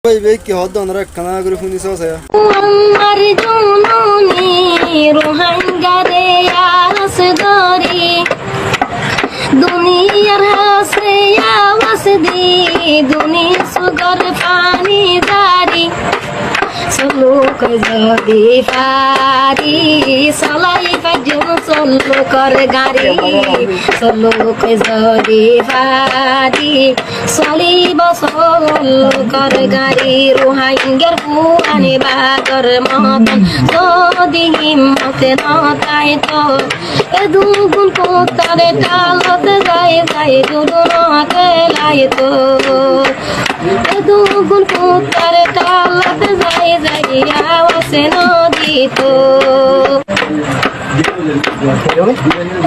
Bey ki haddan rakkana grafuni sasaya. আমার জননী রোহাঙ্গারে আসদরি দুনিয়ার হাসে আওয়াজ দি দুনি সুগর পানি জারি সলুক যদি পারি সলাই পাজুন সলুকর গাড়ি সলুক যদি পারি সলিব সলুকর গাড়ি রোহাঙ্গের পুয়ানি বাগর মতন যদি হিম্মতে নতাই তো এ দুগুণ কোতারে টালত যাই যাই দুদুনকে লাই তো এ দুগুণ কোতারে টালত যাই যাই আওয়াজে নদী তো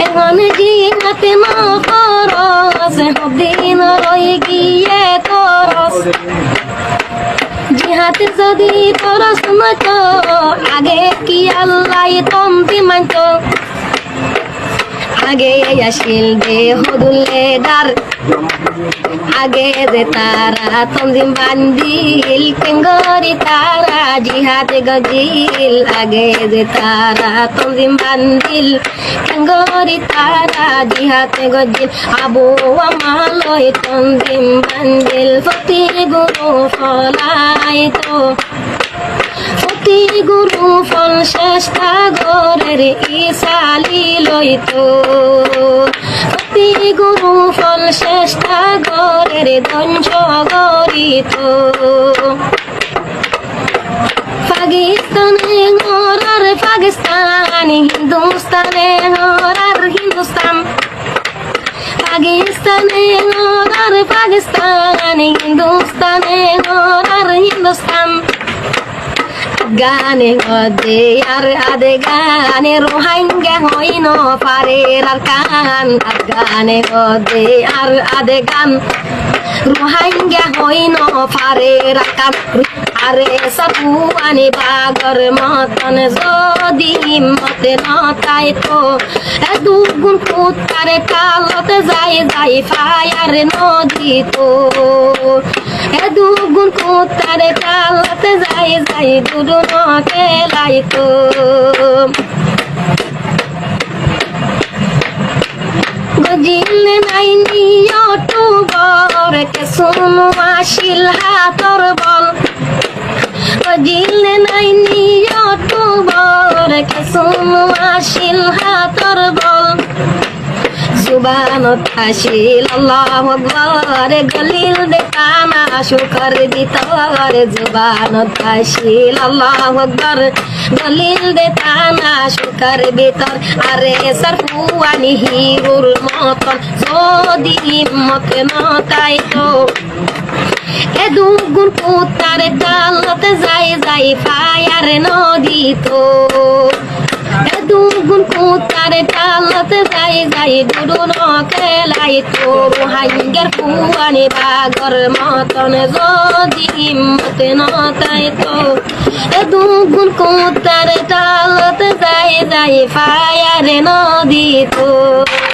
এখন জিনাতে না করস দিন রই গিয়ে করস জিহাতে যদি করস মতো আগে কি আল্লাহ তমতি মানতো আগে আসিল দেহ দুলে দার আগে যে তারা তমদিম বান্দিল কেঙ্গরি তারা জিহাদে গজিল আগে যে তারা তমদিম বান্দিল কেঙ্গরি তারা জিহাদে গজিল আবু আমালয় তমদিম বান্দিল ফতি গুরু ফলাই তো ফতি গুরু ফল চেষ্টা গরের ইসালি লইতো ফতি গুরু ফল চেষ্টা গরের ধ্বংস গরিত পাকিস্তানে হরার পাকিস্তানি হিন্দুস্তানে হরার হিন্দুস্তান পাকিস্তানে হরার পাকিস্তানি হিন্দুস্তানে হরার হিন্দুস্তান গানে গদে আর আদে গানে রোহাঙ্গা হইন পারে আর কান গানে গদে আর আদে গান রোহাঙ্গা হইন পারে আর কান আরে সাপুয়ানি বাগর মতন যদি হিম্মতে নতাই তো দুগুণ কুত্তারে কালতে যাই যাই ফায়ার নদী তো দুগুণ কুত্তারে কালতে যাই যাই দুদু নকে লাই তো গজিল নাইনি অক্টোবর কে শুনু আসিল হাতর বল গজিল নাইনি অক্টোবর কে শুনু আসিল হাতর বল সুবহানাত হাসিল আল্লাহু আকবার গলিল দেখানা শুকর দিতর সুবহানাত হাসিল আল্লাহু আকবার গলিল দেখানা শুকর ভিতর আরে সরফুয়ানি হিরুর মতন যদি হিম্মত নতাই তো এ দুগুণ কুত্তারে টালতে যাই যাই ফায়ার নদী তো এ দুগুণ কুত্তারে টালতে যাই যাই দুদু নকে লাই তো রোহাঙ্গের পুয়ানি বাগর মতন যদি হিম্মত নতাই তো এ দুগুণ কুত্তারে টালতে যাই যাই ফায়ার নদী তো